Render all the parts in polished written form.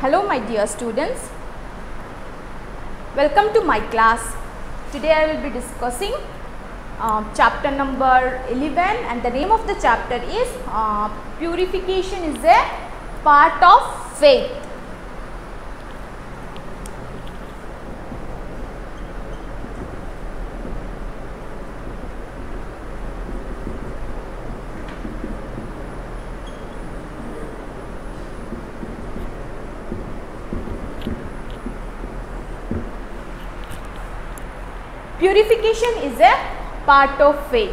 Hello my dear students, welcome to my class. Today I will be discussing chapter number 11 and the name of the chapter is Purification is a part of faith. Purification is a part of faith.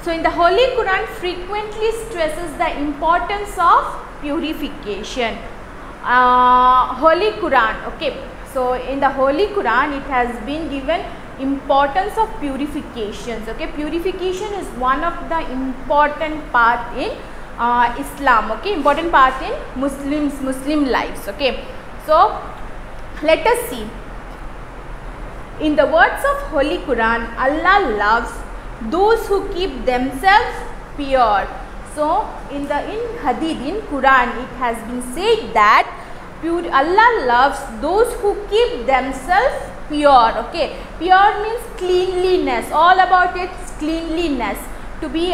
So in the Holy Quran frequently stresses the importance of purification. Holy Quran, okay. So in the Holy Quran it has been given importance of purifications. Okay, purification is one of the important part in Islam. Okay, important part in Muslim lives. Okay, so let us see. In the words of Holy Quran, Allah loves those who keep themselves pure. So in Hadith, in Quran, it has been said that Allah loves those who keep themselves pure. Okay, pure means cleanliness. All about its cleanliness. To be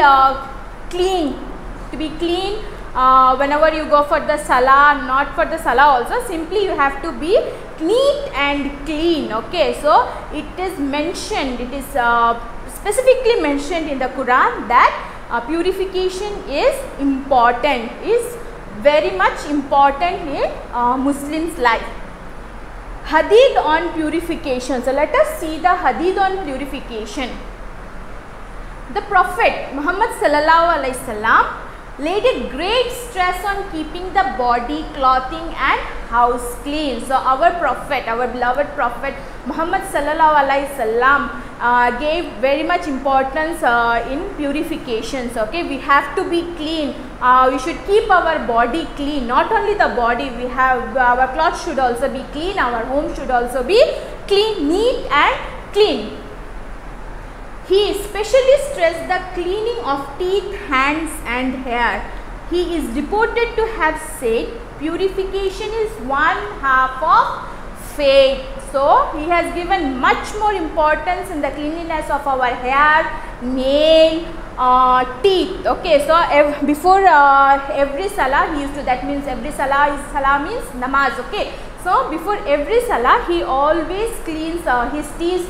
clean. To be clean. Whenever you go for the salah, not for the salah also, simply you have to be neat and clean. Okay, so it is mentioned, it is specifically mentioned in the Quran that purification is important, is very much important in Muslims' life. Hadith on purification. So let us see the hadith on purification. The Prophet Muhammad sallallahu alaihi wasallam laid a great stress on keeping the body, clothing and house clean. So our Prophet, our beloved Prophet Muhammad sallallahu alaihi wasallam gave very much importance in purifications. Okay, we have to be clean. We should keep our body clean. Not only the body, we have our clothes should also be clean. Our home should also be clean, neat and clean. He especially stressed the cleaning of teeth, hands and hair. He is reported to have said purification is one half of faith. So he has given much more importance in the cleanliness of our hair, nail, teeth. Okay, so before every salah he used to, that means every salah means namaz. Okay, so before every salah he always cleans his teeth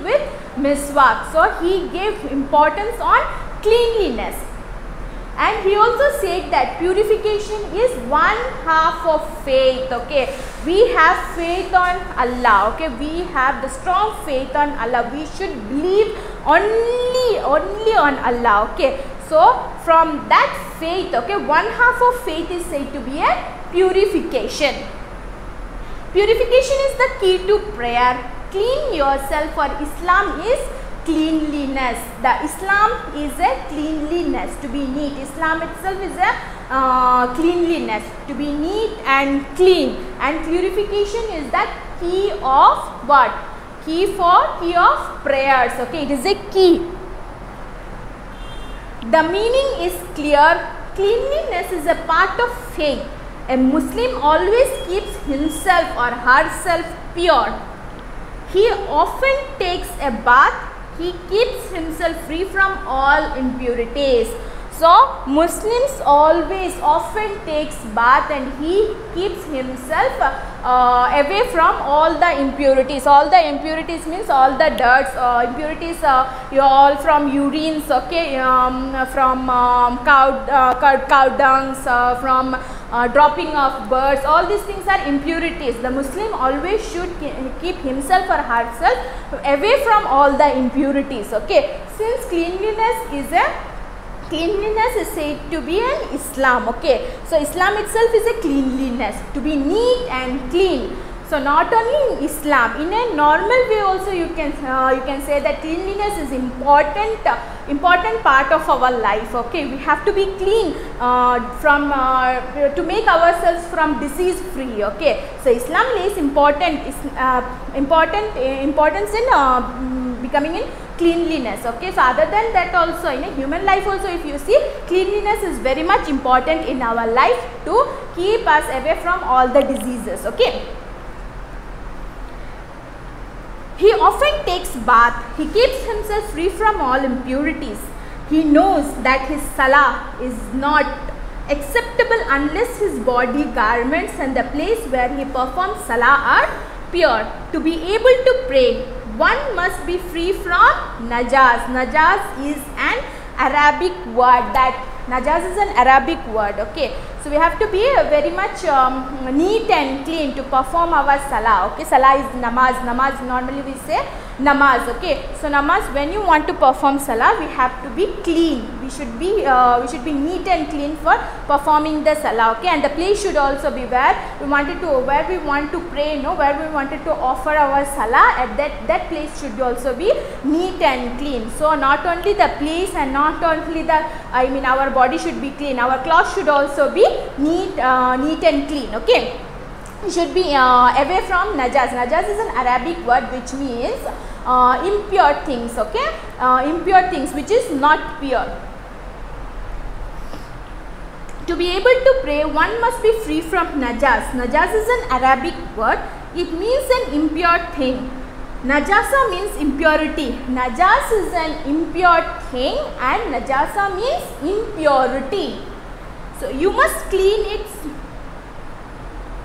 with miswak. So he gave importance on cleanliness. And he also said that purification is one half of faith. Okay, we have faith on Allah. Okay, we have the strong faith on Allah. We should believe only on Allah. Okay, so from that faith, okay, one half of faith is said to be a purification. Purification is the key to prayer. Clean yourself, for Islam is cleanliness. The Islam is a cleanliness, to be neat. Islam itself is a cleanliness, to be neat and clean. And purification is the key of what? Key of prayers. Okay, it is a key. The meaning is clear. Cleanliness is a part of faith. A Muslim always keeps himself or herself pure. He often takes a bath. He keeps himself free from all impurities. So Muslims often takes bath and he keeps himself away from all the impurities. All the impurities means all the dirts, impurities all from urines, okay, from cow dungs, from dropping of birds. All these things are impurities. The Muslim always should keep himself or herself away from all the impurities. Okay, since cleanliness is said to be an Islam. Okay, so Islam itself is a cleanliness, to be neat and clean. So not only in Islam, in a normal way also you can say that cleanliness is important part of our life. Okay, we have to be clean to make ourselves from disease free. Okay, so Islam lays importance in becoming in cleanliness. Okay, so other than that also in a human life also, if you see, cleanliness is very much important in our life to keep us away from all the diseases. Okay. He often takes bath. He keeps himself free from all impurities. He knows that his salah is not acceptable unless his body garments and the place where he performs salah are pure. To be able to pray, one must be free from najas. Najas is an Arabic word. Najas is an Arabic word. Okay, so we have to be very much neat and clean to perform our salah. Okay, salah is namaz. Namaz normally we say namaz. Okay, so namaz, when you want to perform salah, we have to be clean. We should be neat and clean for performing the salah. Okay, and the place should also be where we want to pray. Where we wanted to offer our salah, at that place should also be neat and clean. So not only the place and not only our body should be clean, our clothes should also be neat and clean. Okay, we should be away from najas. Najas is an Arabic word which means impure things. Okay, impure things which is not pure. To be able to pray, one must be free from najas. Najas is an Arabic word. It means an impure thing. Najasa means impurity. Najas is an impure thing and najasa means impurity. So you must clean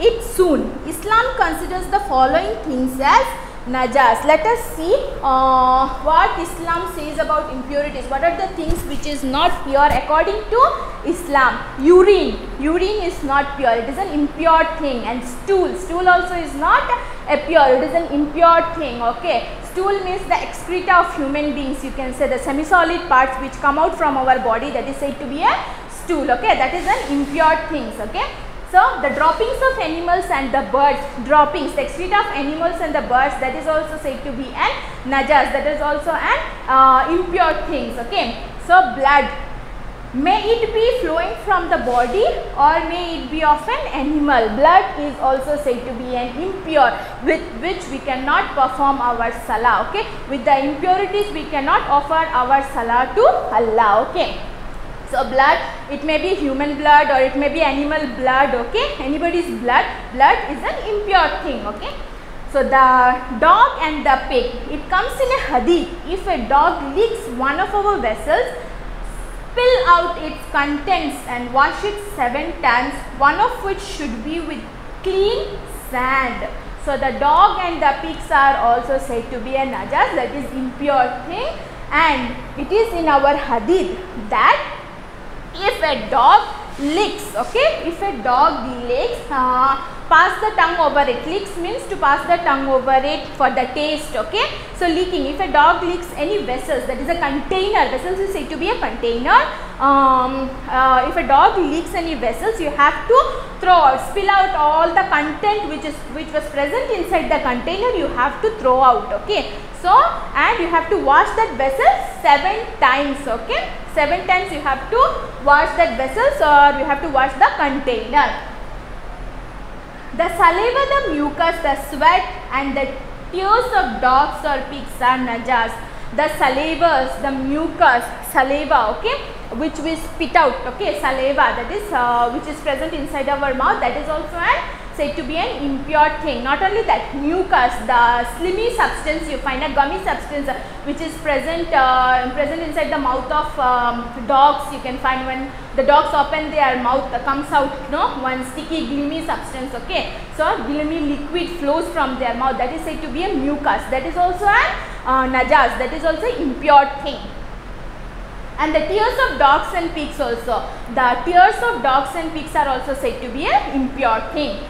it soon. Islam considers the following things as najas. Let us see what Islam says about impurities. What are the things which is not pure according to Islam? Urine is not pure. It is an impure thing. And stool also is not pure. It is an impure thing. Okay, stool means the excreta of human beings. You can say the semi-solid parts which come out from our body, that is said to be a stool. Okay, that is an impure things. Okay, so the droppings of animals and the birds, the excreta of animals and the birds, that is also said to be an najas. That is also an impure things. Okay, so blood, may it be flowing from the body or may it be of an animal, blood is also said to be an impure, with which we cannot perform our salah. Okay, with the impurities we cannot offer our salah to Allah. Okay, so blood, it may be human blood or it may be animal blood. Okay, anybody's blood is an impure thing. Okay, so the dog and the pig, it comes in a hadith. If a dog licks one of our vessels, spill out its contents and wash it 7 times, one of which should be with clean sand. So the dog and the pigs are also said to be a najas, that is impure thing. And it is in our hadith that if a dog licks, okay, if a dog licks, pass the tongue over it. Licks means to pass the tongue over it for the taste. Okay, so licking, if a dog licks any vessels, that is a container, vessels is said to be a container. If a dog licks any vessels, you have to spill out all the content which was present inside the container, you have to throw out. Okay, so and you have to wash that vessel 7 times. Okay, 7 times you have to wash that vessels, or you have to wash the container. The saliva, the mucus, the sweat and the tears of dogs or pigs are najas. The salivas, the mucus, saliva, okay, which we spit out, okay, saliva, that is which is present inside our mouth, that is also said to be an impure thing. Not only that, mucus, the slimy substance, you find a gummy substance which is present inside the mouth of dogs. You can find when the dogs open their mouth, comes out one sticky gloomy substance. Okay, so gloomy liquid flows from their mouth, that is said to be a mucus, that is also an najas, that is also impure thing. And the tears of dogs and pigs also, the tears of dogs and pigs are also said to be an impure thing.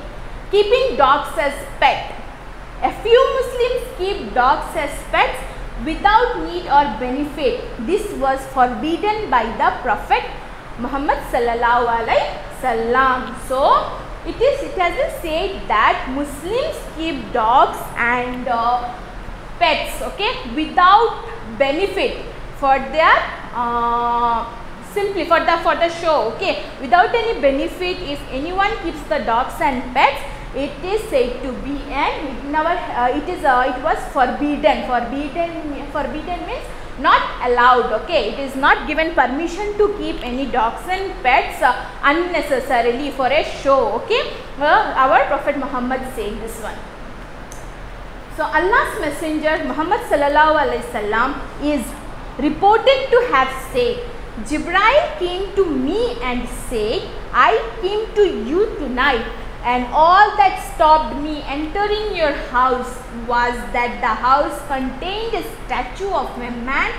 Keeping dogs as pet. A few Muslims keep dogs as pets without need or benefit. This was forbidden by the Prophet Muhammad sallallahu alaihi wasallam. So it has been said that Muslims keep dogs and pets, okay, without benefit for their simply for the show, okay, without any benefit. If anyone keeps the dogs and pets, it is said to be it was forbidden. Forbidden means not allowed, okay. It is not given permission to keep any dogs and pets unnecessarily for a show, okay. Our Prophet Muhammad saying this one. So Allah's Messenger Muhammad sallallahu alaihi wasallam is reported to have said, Jibril came to me and said, I came to you tonight, and all that stopped me entering your house was that the house contained a statue of a man,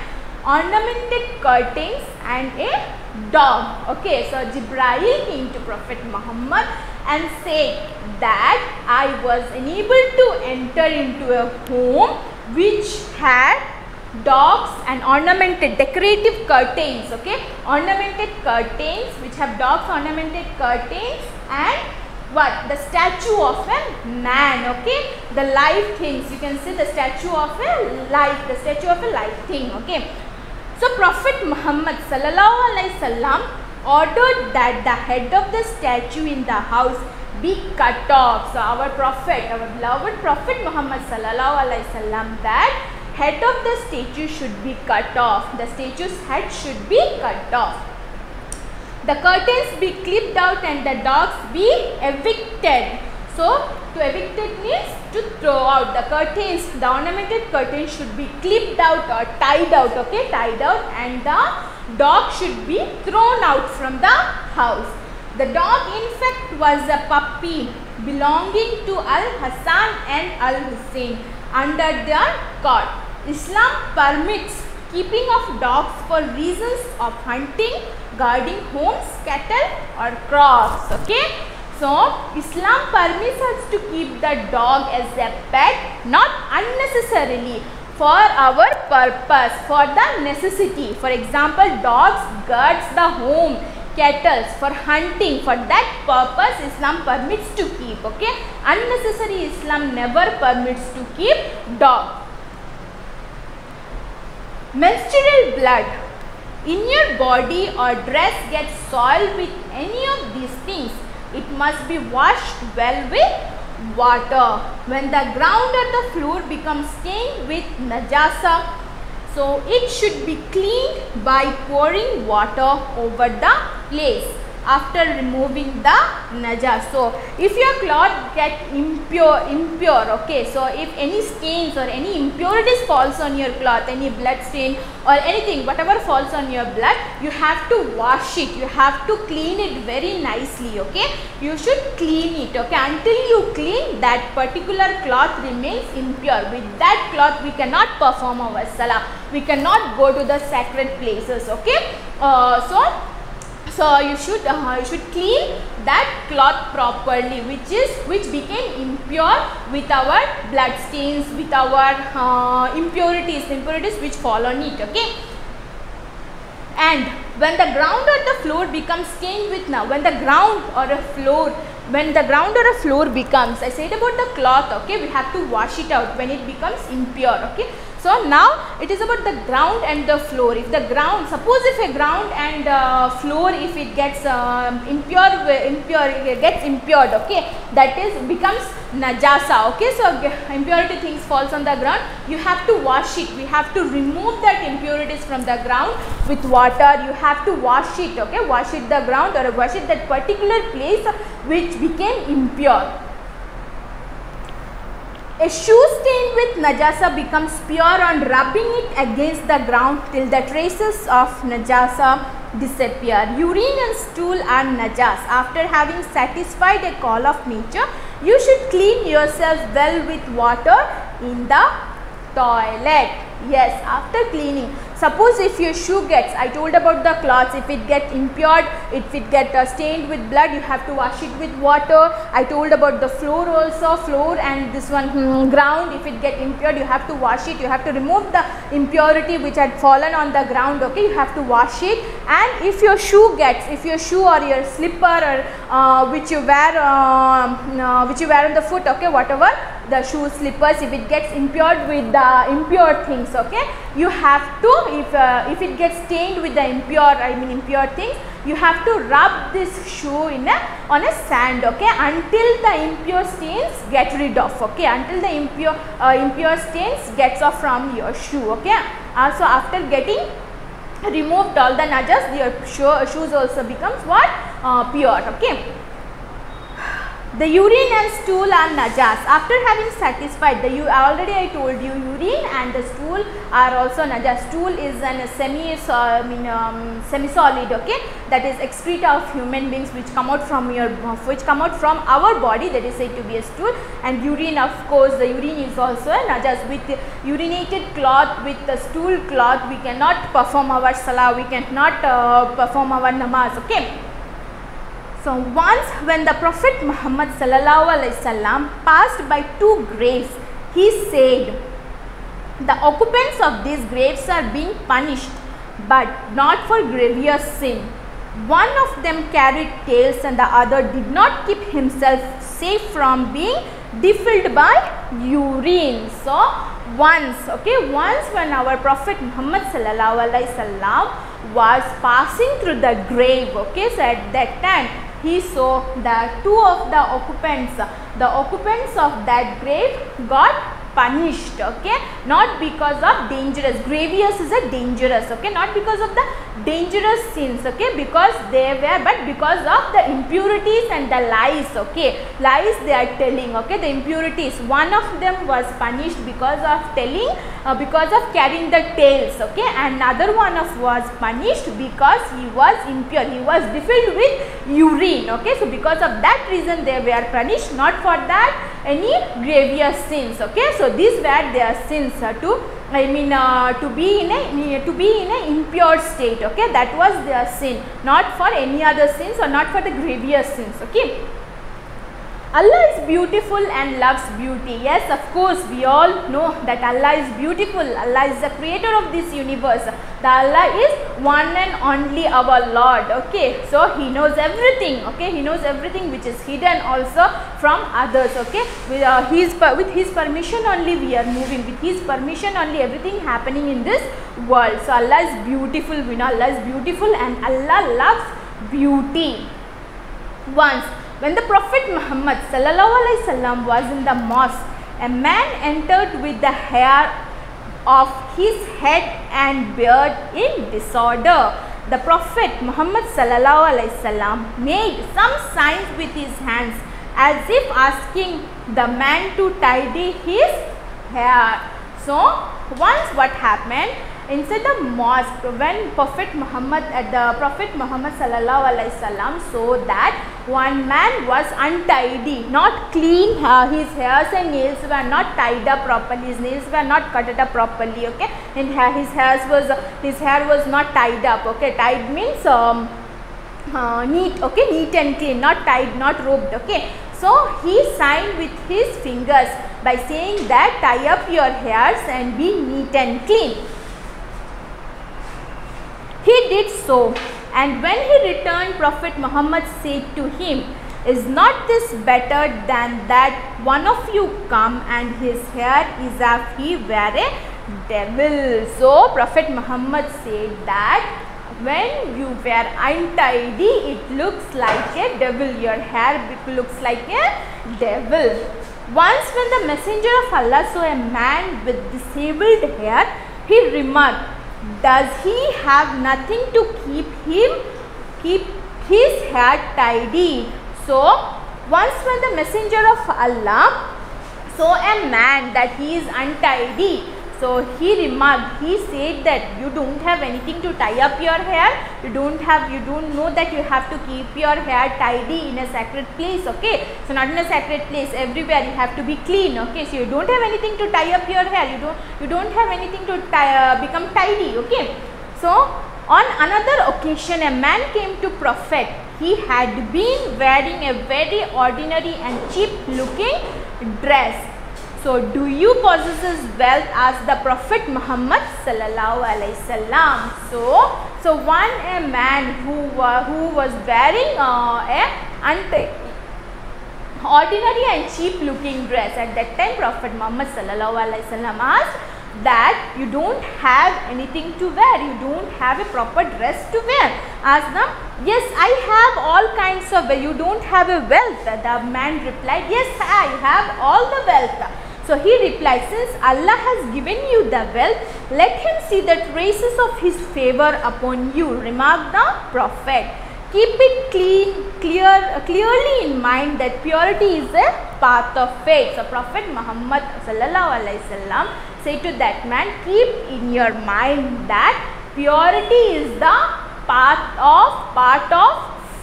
ornamented curtains and a dog. Okay, so Jibril came to Prophet Muhammad and said that I was unable to enter into a home which had dogs and ornamented decorative curtains, okay, ornamented curtains which have dogs, ornamented curtains, and what? The statue of a man, okay, the live things. You can see the statue of a live thing, okay. So Prophet Muhammad sallallahu alaihi wasallam ordered that the head of the statue in the house be cut off. So our Prophet, our beloved Prophet Muhammad sallallahu alaihi wasallam, that head of the statue should be cut off. The statue's head should be cut off. The curtains be clipped out and the dogs be evicted. So to evict it means to throw out. The curtains, the ornamented curtains should be clipped out or tied out, okay, tied out, and the dog should be thrown out from the house. The dog in fact was a puppy belonging to Al-Hassan and Al-Hussein under their cot. Islam permits keeping of dogs for reasons of hunting, guarding homes, cattle or crops, okay. So Islam permits us to keep the dog as a pet, not unnecessarily, for our purpose, for the necessity. For example, dogs guards the home, cattle for hunting. For that purpose Islam permits to keep, okay. Unnecessary Islam never permits to keep dog. Menstrual blood in your body or dress gets soiled with any of these things, it must be washed well with water. When the ground or the floor becomes stained with najasa, so it should be cleaned by pouring water over the place after removing the najas. So if your cloth get impure, okay, so if any stains or any impurities falls on your cloth, any blood stain or anything, whatever falls on your blood, you have to wash it, you have to clean it very nicely, okay. You should clean it, okay. Until you clean, that particular cloth remains impure. With that cloth we cannot perform our salah, we cannot go to the sacred places, okay. So you should clean that cloth properly, which became impure with our blood stains, with our impurities which fall on it, okay. And when the ground or the floor becomes stained with when the ground or a floor becomes, I said about the cloth, okay, we have to wash it out when it becomes impure, okay. So now it is about the ground and the floor. If the ground, suppose if a ground and floor, if it gets it gets impure, okay, that is becomes najasa, okay. So impurity things falls on the ground, you have to wash it. We have to remove that impurities from the ground with water. You have to wash it, okay, wash it the ground or wash it that particular place which became impure. A shoe stained with najasa becomes pure on rubbing it against the ground till the traces of najasa disappear. Urine and stool are najas. After having satisfied a call of nature, you should clean yourself well with water in the toilet. Yes, after cleaning. Suppose if your shoe gets, I told about the cloths, if it get impure, if it get stained with blood, you have to wash it with water. I told about the floor also, floor and this one ground, if it get impure, you have to wash it, you have to remove the impurity which had fallen on the ground, okay, you have to wash it. And if your shoe gets, if your shoe or your slipper or which you wear on the foot, okay, whatever the shoe, slippers, if it gets impure with the impure things, okay, you have to, if it gets stained with the impure things, you have to rub this shoe on a sand, okay, until the impure stains get rid of, okay, until the impure stains gets off from your shoe, okay. So after getting removed all the najas, your shoes also becomes what? Pure, okay. The urine and stool are najas. After having satisfied already I told you, urine and the stool are also najas. Stool is an semi-solid, okay, that is excreta of human beings which come out from our body, that is said to be a stool. And urine, of course, the urine is also a najas. With urinated cloth, with the stool cloth, we cannot perform our salah, we cannot perform our namaz, okay. So once when the Prophet Muhammad sallallahu alaihi wasallam passed by two graves, he said, the occupants of these graves are being punished, but not for grievous sin. One of them carried tails and the other did not keep himself safe from being defiled by urine. So once when our Prophet Muhammad sallallahu alaihi wasallam was passing through the grave, okay, so at that time he saw that two of the occupants of that grave got punished, okay, not because of dangerous, grievous is a dangerous, okay, not because of the dangerous sins, okay, because they were, but because of the impurities and the lies, okay, lies they are telling, okay, the impurities. One of them was punished because of telling, because of carrying the tails, okay, and another one was punished because he was impure, he was defiled with urine, okay. So because of that reason they were punished, not for that any grievous sins, okay. So these were their sins, to be in a impure state, okay, that was their sin, not for any other sins or not for the grievous sins, okay. Allah is beautiful and loves beauty. Yes, of course, we all know that Allah is beautiful. Allah is the creator of this universe. The Allah is one and only our Lord, okay. So he knows everything, okay, he knows everything which is hidden also from others, okay. With his permission only we are moving, with his permission only everything happening in this world. So Allah is beautiful, we know Allah is beautiful and Allah loves beauty. Once when the Prophet Muhammad sallallahu alaihi wasallam was in the mosque, a man entered with the hair of his head and beard in disorder. The Prophet Muhammad sallallahu alaihi wasallam made some signs with his hands as if asking the man to tidy his hair. So once what happened, inside the mosque, when Prophet Muhammad sallallahu alaihi wasallam saw that one man was untidy, not clean, his hairs and nails were not tied up properly, his nails were not cut up properly, okay, and his hair was not tied up, okay. Tied means neat, okay, neat and clean, not tied, not roped, okay. So he signed with his fingers by saying that tie up your hairs and be neat and clean. He did so, and when he returned, Prophet Muhammad said to him, is not this better than that one of you come and his hair is as if he were a devil? So Prophet Muhammad said that when you wear untidy, it looks like a devil, your hair looks like a devil. Once when the messenger of Allah saw a man with disabled hair, he remarked, does he have nothing to keep his hair tidy? So once when the messenger of Allah saw a man that he is untidy, So he remarked, he said that you don't have anything to tie up your hair, you don't know that you have to keep your hair tidy in a sacred place, okay. So not in a sacred place, everywhere you have to be clean, okay. So you don't have anything to tie up your hair, you don't have anything to become tidy, okay. So on another occasion, a man came to Prophet. He had been wearing a very ordinary and cheap looking dress. So, do you possess wealth? Asked the Prophet Muhammad sallallahu alaihi wasallam. So a man who was wearing a ordinary and cheap looking dress. At that time, Prophet Muhammad sallallahu alaihi wasallam asked that you don't have anything to wear, you don't have a proper dress to wear. Asked them, yes, I have all kinds of wealth. You don't have a wealth. The man replied, yes, I have all the wealth. So he replied, since Allah has given you the wealth, let him see the traces of his favor upon you. Remarked the Prophet. Keep it clearly in mind that purity is a path of faith. So Prophet Muhammad sallallahu alaihi wasallam said to that man, keep in your mind that purity is the part of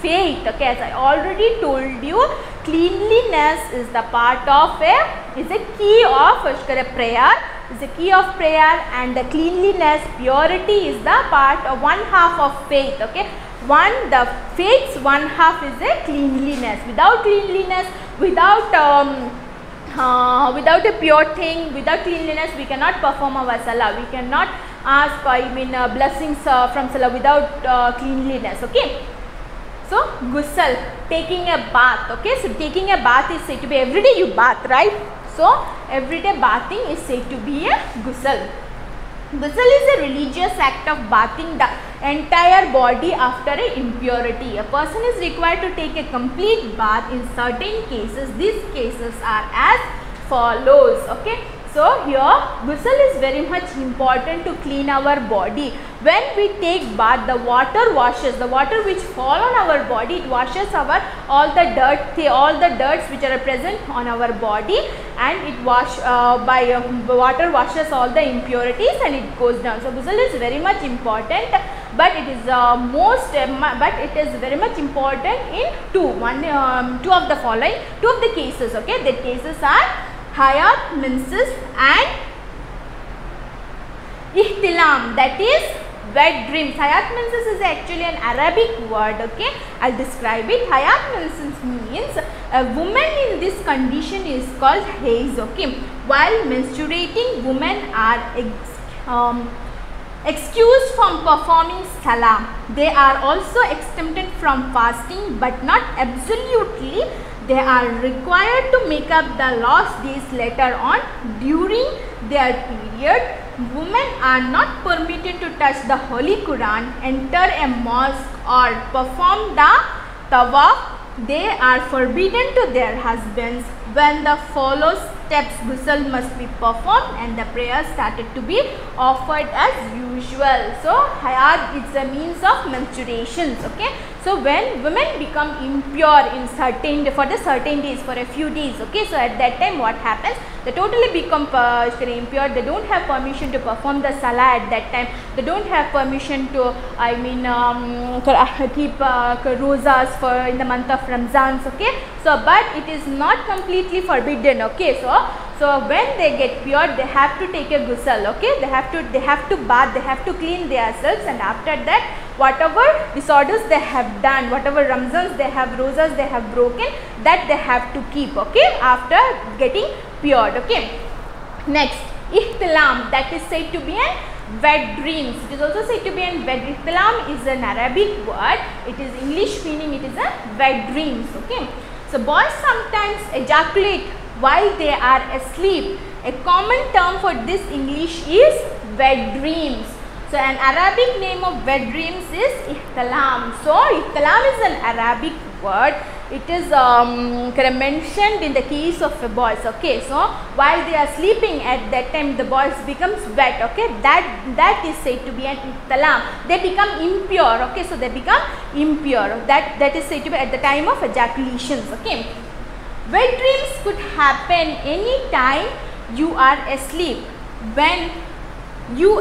faith. Okay, as I already told you, cleanliness is the part of is a key of prayer. Is a key of prayer, and the cleanliness, purity is the part of one half of faith. Okay, the faith's one half is a cleanliness. Without cleanliness, without a pure thing, without cleanliness, we cannot perform our salah. We cannot ask blessings from salah without cleanliness. Okay. So ghusl, taking a bath. Okay, so taking a bath is said to be everyday you bath, right? So everyday bathing is said to be a ghusl. Ghusl is a religious act of bathing the entire body after a impurity. A person is required to take a complete bath in certain cases. These cases are as follows. Okay. So here ghusl is very much important to clean our body. When we take bath, the water washes, the water which fall on our body, it washes all the dirts which are present on our body, and it water washes all the impurities and it goes down. So ghusl is very much important, but it is very much important in two of the following, two of the cases. Okay, the cases are hayat, menses, and ihtilam, that is wet dreams. Hayat menses is actually an Arabic word. Okay, I'll describe it. Hayat menses means a woman in this condition is called haiz. Okay, while menstruating, women are excused from performing salah. They are also exempted from fasting, but not absolutely. They are required to make up the lost days later on. During their period, women are not permitted to touch the Holy Quran, enter a mosque, or perform the tawaf. They are forbidden to their husbands. When the follow steps, ghusl must be performed and the prayer started to be offered as usual. So hayat is a means of menstruations. Okay, so when women become impure for the certain days, for a few days, okay, so at that time what happens, they totally become impure. They don't have permission to perform the salah at that time. They don't have permission to keep rosas in the month of Ramzans. Okay, so but it is not completely forbidden. Okay, so when they get pure, they have to take a ghusl. Okay, they have to bath, they have to clean themselves, and after that, whatever disorders they have done, whatever Ramzans they have, rosas they have broken, that they have to keep. Okay, after getting pure. Okay, next ihtilam, that is said to be an wet dreams. It is also said to be an wet. Ihtilam is an Arabic word. It is English meaning it is a wet dreams. Okay, so boys sometimes ejaculate while they are asleep. A common term for this English is wet dreams. So an Arabic name of wet dreams is ihtilam. So ihtilam is an Arabic word. It is mentioned in the case of the boys. Okay, so while they are sleeping, at that time the boys becomes wet. Okay, that is said to be an ihtilam. They become impure. Okay, so they become impure. That is said to be at the time of ejaculations. Okay, wet dreams could happen any time you are asleep. When you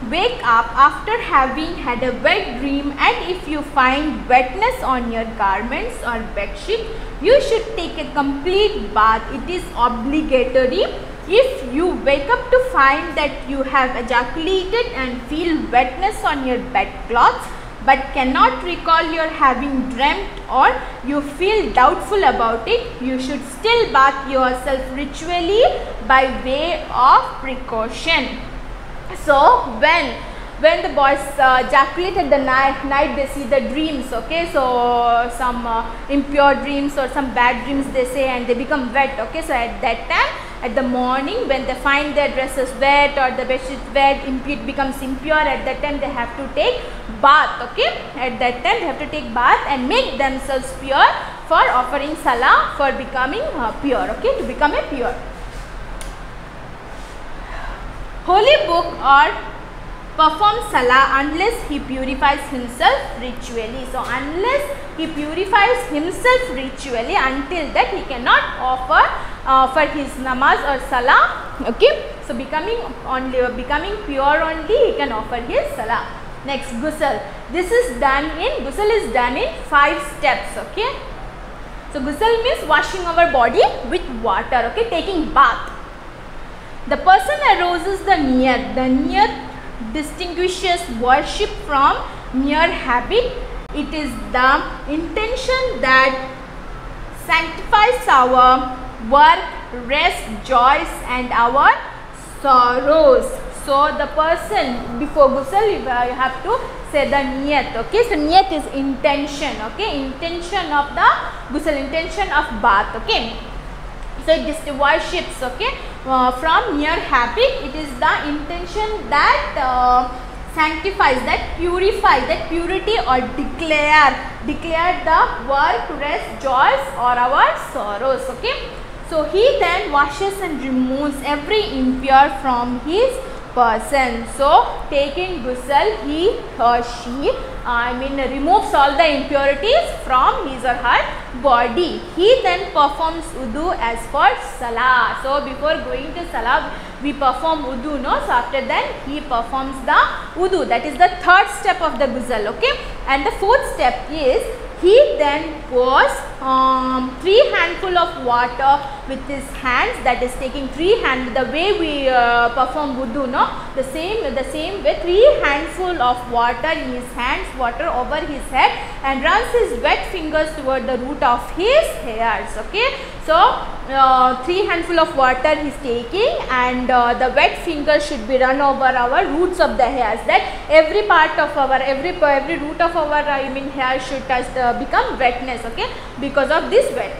wake up after having had a wet dream, and if you find wetness on your garments or bedsheet, you should take a complete bath. It is obligatory. If you wake up to find that you have ejaculated and feel wetness on your bedclothes but cannot recall your having dreamt, or you feel doubtful about it, you should still bath yourself ritually by way of precaution. So when the boys ejaculate at the night, they see the dreams, okay, so some impure dreams or some bad dreams they say, and they become wet, okay. So at that time, at the morning, when they find their dresses wet or the bedsheet wet, it becomes impure, at that time they have to take bath, okay. At that time they have to take bath and make themselves pure for offering salah, for becoming pure, okay, to become a pure. Holy book or perform salah unless he purifies himself ritually. So become he purifies himself ritually, until that he cannot offer for his namaz or salah, okay. So becoming pure only he can offer his salah. Next, ghusl. Ghusl is done in 5 steps, okay. So ghusl means washing our body with water, okay, taking bath. The person arouses the niyat. The niyat distinguishes worship from mere habit. It is the intention that sanctifies our work, rest, joys and our sorrows. So the person before ghusl, you have to say the niyat, okay. So niyat is intention, okay, intention of the ghusl, intention of bath, okay. So it just worships, okay, from mere habit. It is the intention that sanctifies, that purifies, that purity, or declare the work, rest, joys or our sorrows, okay. So he then washes and removes every impure from his person. So taking ghusl, he or she removes all the impurities from his or her body. He then performs wudu as for salah. So before going to salah we perform wudu, no. So after that he performs the wudu. That is the 3rd step of the ghusl, okay. And the 4th step is he then pours 3 handful of water with his hands, that is taking 3 hands, the way we perform wudu, no, the same way, 3 handful of water in his hands, water over his head, and runs his wet fingers toward the root of his hairs, okay. So 3 handful of water he is taking, and the wet fingers should be run over our roots of the hairs, that every part of our, every root of our hair should touch become wetness, okay, because of this wet.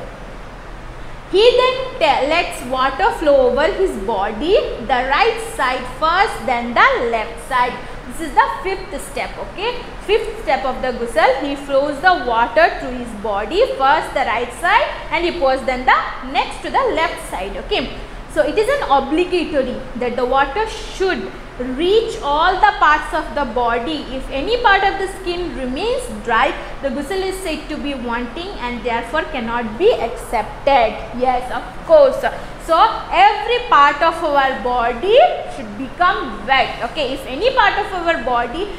He then lets water flow over his body, the right side first, then the left side. This is the 5th step, okay. 5th step of the ghusl, he flows the water through his body, first the right side and he pours then the next to the left side, okay. So it is an obligatory that the water should reach all the parts of the body. If any part of the skin remains dry, the ghusl is said to be wanting and therefore cannot be accepted. Yes, of course. So every part of our body should become wet, okay. If any part of our body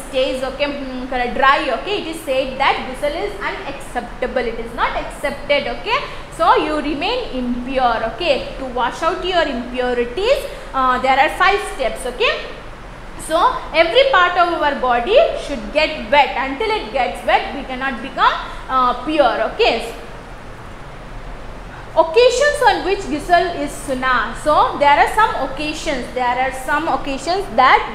stays, okay, dry, okay, it is said that ghusl is unacceptable, it is not accepted, okay. So you remain impure, okay. To wash out your impurities, there are 5 steps, okay. So every part of our body should get wet. Until it gets wet, we cannot become pure, okay. Occasions on which ghusl is sunnah. So there are some occasions. That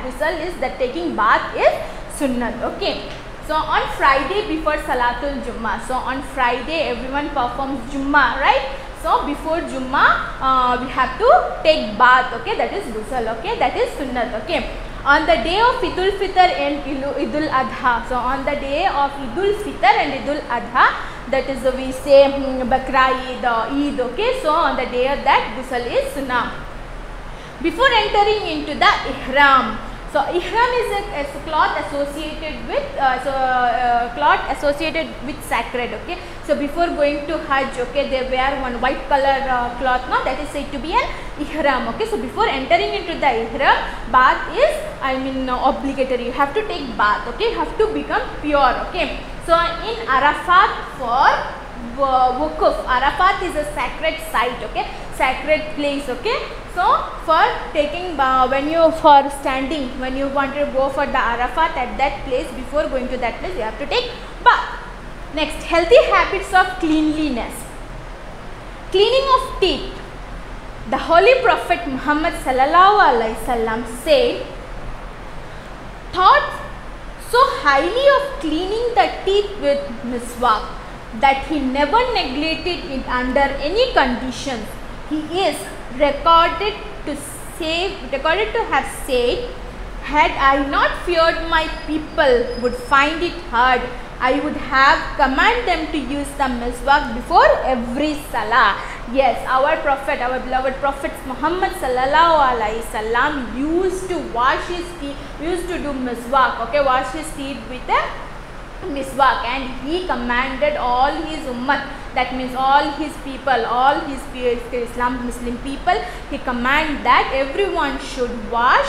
ghusl is, that taking bath is sunnah, okay. So on Friday before Salatul Jummah. So on Friday everyone performs Jummah, right? So before Jummah we have to take bath, okay. That is ghusl, okay. That is sunnah, okay. On the day of Eid al-Fitr and Eid al-Adha. So on the day of Eid al-Fitr and Eid al-Adha, that is we say Bakra Eid, okay. So on the day of that ghusl is sunnah. Before entering into the ihram, So ihram is a cloth associated with sacred. Okay, so before going to Hajj, okay, they wear one white color cloth. Now that is said to be an ihram. Okay, so before entering into the ihram, bath is obligatory. You have to take bath. Okay, you have to become pure. Okay, so in Arafat for wukuf, Arafat is a sacred site. Okay, sacred place. Okay, so for taking when you want to go for the Arafat at that place, before going to that place you have to take bath. Next, healthy habits of cleanliness. Cleaning of teeth. The Holy Prophet Muhammad sallallahu alaihi wasallam said, thought so highly of cleaning the teeth with miswak that he never neglected it under any conditions. He is recorded to have said, had I not feared my people would find it hard, I would have commanded them to use the miswak before every salah. Yes, our Prophet, our beloved Prophet Muhammad sallallahu alaihi wasallam used to wash his teeth, used to do miswak, okay, wash his teeth with a miswak, and he commanded all his ummah, that means all his people, all his Muslim people, he commanded that everyone should wash,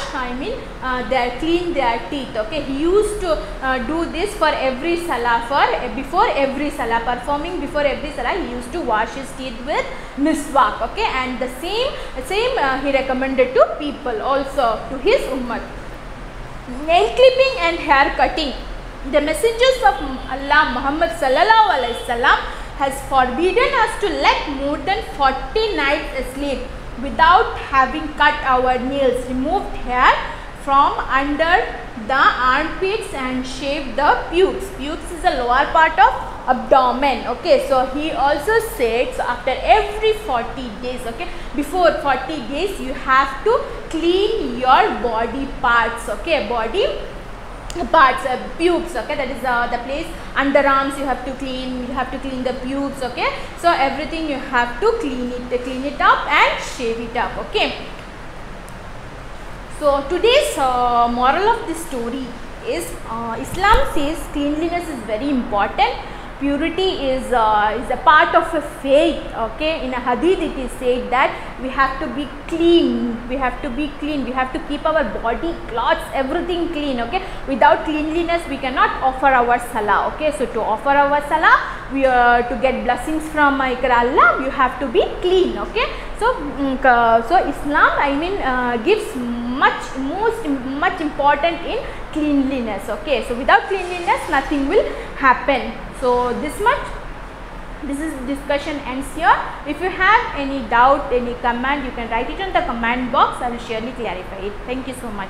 clean their teeth. Okay, he used to do this for every salah, before every salah, performing before every salah, he used to wash his teeth with miswak. Okay, and the same he recommended to people also, to his ummah. Nail clipping and hair cutting. The messengers of Allah Muhammad sallallahu alaihi wasallam has forbidden us to let more than 40 nights asleep without having cut our nails, removed hair from under the armpits and shaved the pubes. Pubes is the lower part of abdomen. Okay, so he also said, so after every 40 days, okay, before 40 days you have to clean your body parts. Okay, body parts, pubes. Okay, that is the place. Underarms you have to clean, the pubes. Okay, so everything you have to clean it up and shave it up. Okay, so today's moral of this story is Islam says cleanliness is very important. Purity is a part of a faith. Okay, in a hadith it is said that we have to be clean, we have to keep our body, clothes, everything clean. Okay, without cleanliness we cannot offer our salah. Okay, so to offer our salah, we to get blessings from Allah, you have to be clean. Okay, so Islam gives much important in cleanliness. Okay, so without cleanliness nothing will happen. So this discussion ends here. If you have any doubt, any comment, you can write it in the comment box. I will surely clarify it. Thank you so much.